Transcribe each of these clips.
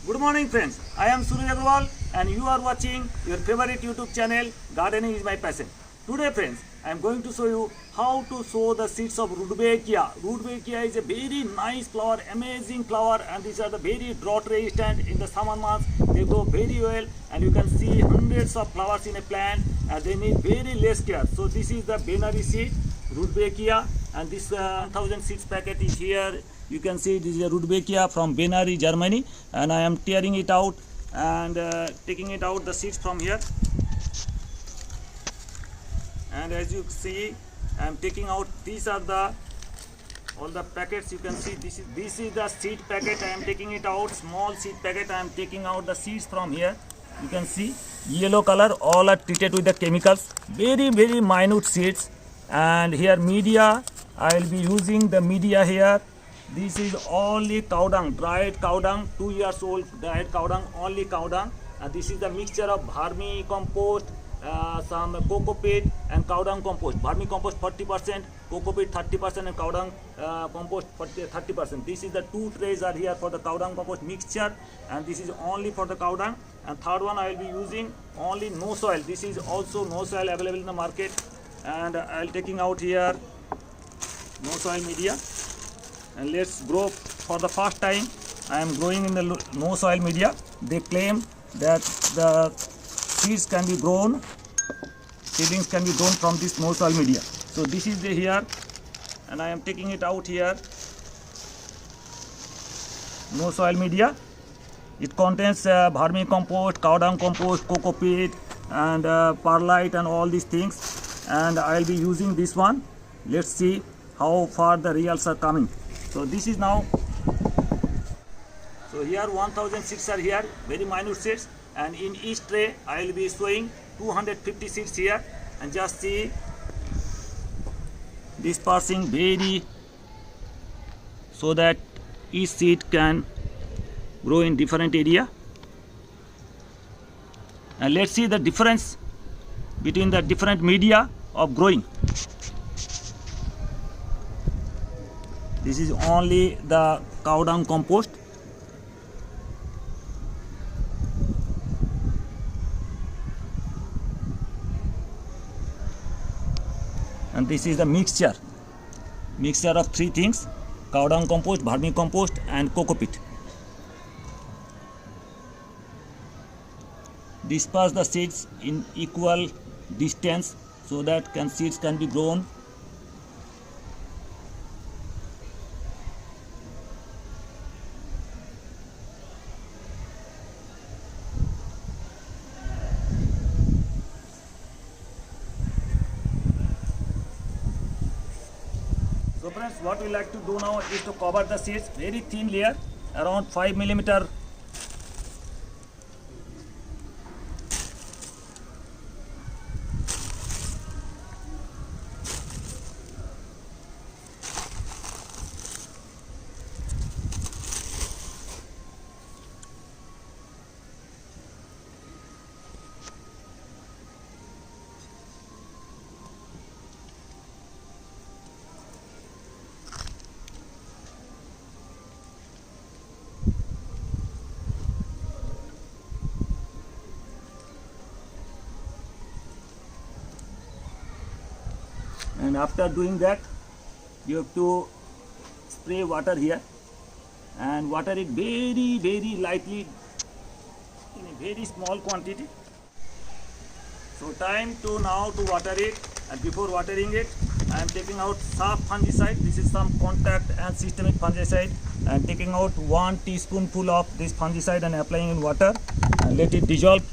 Good morning friends, I am Surya Agrawal and you are watching your favorite YouTube channel Gardening is my passion. Today friends, I am going to show you how to sow the seeds of Rudbeckia. Rudbeckia is a very nice flower, amazing flower, and these are the very drought resistant in the summer months. They grow very well and you can see hundreds of flowers in a plant and they need very less care. So this is the Benari seed, Rudbeckia, and this 1000 seeds packet is here. You can see this is a Rudbeckia from Benari, Germany, and I am tearing it out and taking it out the seeds from here. And as you see, I am taking out. These are the all the packets. You can see this is the seed packet. I am taking it out. Small seed packet. I am taking out the seeds from here. You can see yellow color. All are treated with the chemicals. Very minute seeds. And here media. I will be using the media here. This is only cow dung, dried cow dung, 2 years old dried cow dung, only cow dung. And this is the mixture of vermicompost, some coco peat and cow dung compost. Vermicompost 40%, coco peat 30% and cow dung compost 30%. This is the 2 trays are here for the cow dung compost mixture, and this is only for the cow dung. And third one I will be using only no soil. This is also no soil available in the market, and I will taking out here no soil media. And let's grow. For the first time I am growing in the no soil media. They claim that the seeds can be grown, seedlings can be grown from this no soil media. So this is the here, and I am taking it out here. No soil media. It contains vermicompost, cow dung compost, coco peat, and perlite and all these things. And I will be using this one. Let's see how far the results are coming. So this is now. So here 1000 seeds are here, very minute seeds, and in each tray I will be sowing 250 seeds here, and just see dispersing very so that each seed can grow in different area. And let's see the difference between the different media of growing. This is only the cow dung compost. And this is the mixture of 3 things: cow dung compost, vermicompost and coco peat. Disperse the seeds in equal distance so that seeds can be grown. So friends, what we like to do now is to cover the seeds, very thin layer, around 5 millimeter. And after doing that, you have to spray water here and water it very lightly in a very small quantity. So time to now to water it, and before watering it I am taking out soft fungicide. This is some contact and systemic fungicide. I am taking out 1 teaspoonful of this fungicide and applying in water and let it dissolve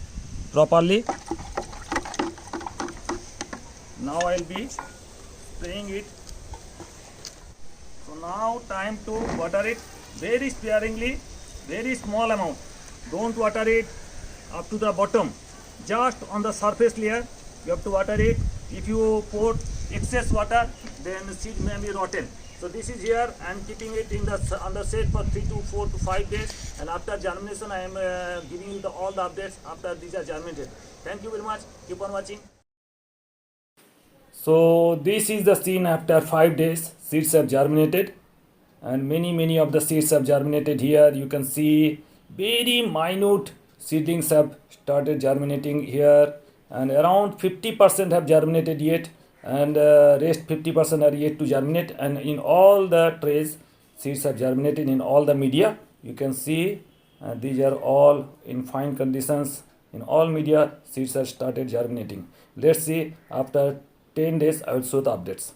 properly. Now I will be spraying it. So now time to water it very sparingly, very small amount. Don't water it up to the bottom, just on the surface layer you have to water it. If you pour excess water, then the seed may be rotten. So this is here, I am keeping it in the under shade for 3 to 4 to 5 days, and after germination I am giving you all the updates after these are germinated. Thank you very much. Keep on watching. So this is the scene after 5 days. Seeds have germinated, and many of the seeds have germinated here. You can see very minute seedlings have started germinating here, and around 50% have germinated yet, and rest 50% are yet to germinate. And in all the trays, seeds have germinated in all the media. You can see these are all in fine conditions. In all media, seeds have started germinating. Let's see after 10 days. I will show the updates.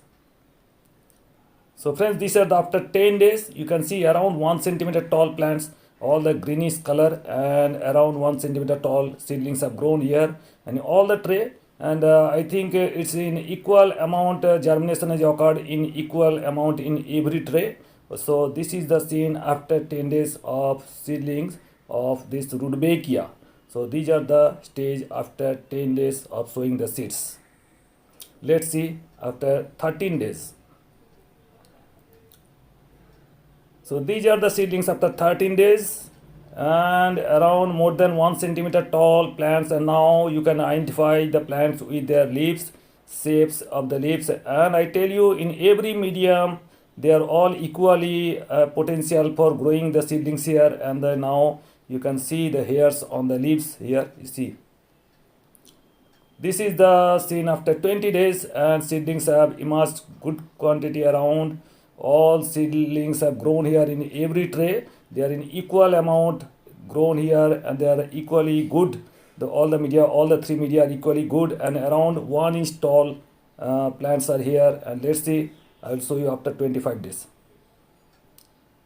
So friends, these are the after 10 days. You can see around 1 centimeter tall plants, all the greenish color, and around 1 centimeter tall seedlings have grown here and all the tray. And I think it's in equal amount germination has occurred in equal amount in every tray. So this is the scene after 10 days of seedlings of this Rudbeckia. So these are the stage after 10 days of sowing the seeds. Let's see after 13 days. So these are the seedlings after 13 days, and around more than 1 centimeter tall plants. And now you can identify the plants with their leaves, shapes of the leaves. And I tell you, in every medium, they are all equally potential for growing the seedlings here. And now you can see the hairs on the leaves here. You see. This is the scene after 20 days, and seedlings have emerged good quantity around. All seedlings have grown here in every tray. They are in equal amount grown here, and they are equally good. All the three media are equally good, and around 1 inch tall plants are here. And let's see, I will show you after 25 days.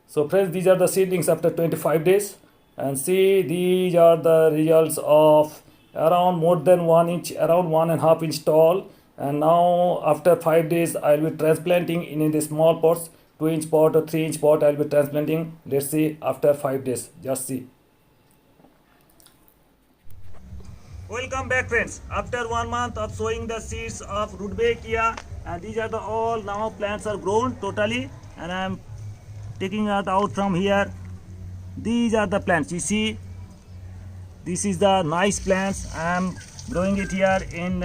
So friends, these are the seedlings after 25 days, and see, these are the results of around more than 1 inch, around 1.5 inch tall. And now after 5 days, I will be transplanting in the small pots, 2-inch pot or 3-inch pot. I will be transplanting. Let's see after 5 days. Just see. Welcome back, friends. After 1 month of sowing the seeds of Rudbeckia, and these are the all now plants are grown totally, and I am taking it out from here. These are the plants. You see, this is the nice plants. I am growing it here in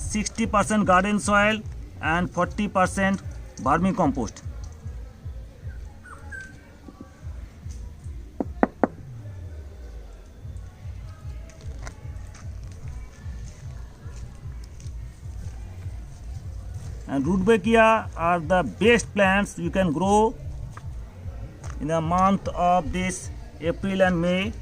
60% garden soil and 40% vermicompost. And Rudbeckia are the best plants you can grow in the month of this April and May.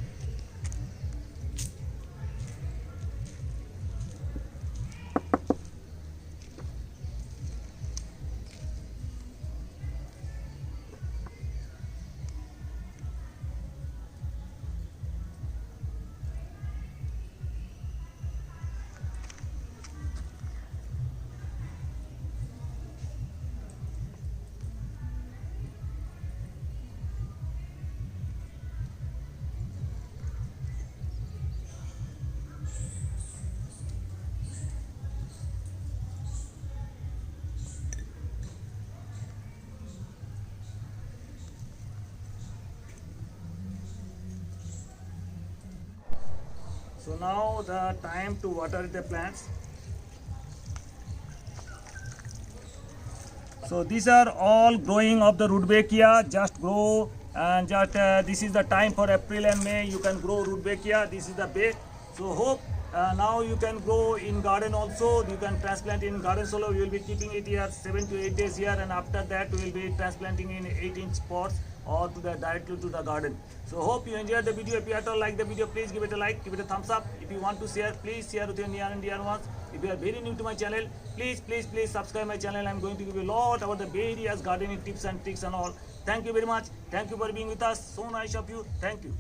So now the time to water the plants. So these are all growing of the Rudbeckia. Just grow, and just this is the time for April and May. You can grow Rudbeckia. This is the best. So hope now you can grow in garden also. You can transplant in garden solo. We will be keeping it here 7 to 8 days here, and after that we will be transplanting in 8-inch pots or directly to the garden. So hope you enjoyed the video. If you at all like the video, please give it a like, give it a thumbs up. If you want to share, please share with your near and dear ones. If you are very new to my channel, please subscribe my channel. I am going to give you a lot about the various gardening tips and tricks and all. Thank you very much. Thank you for being with us. So nice of you. Thank you.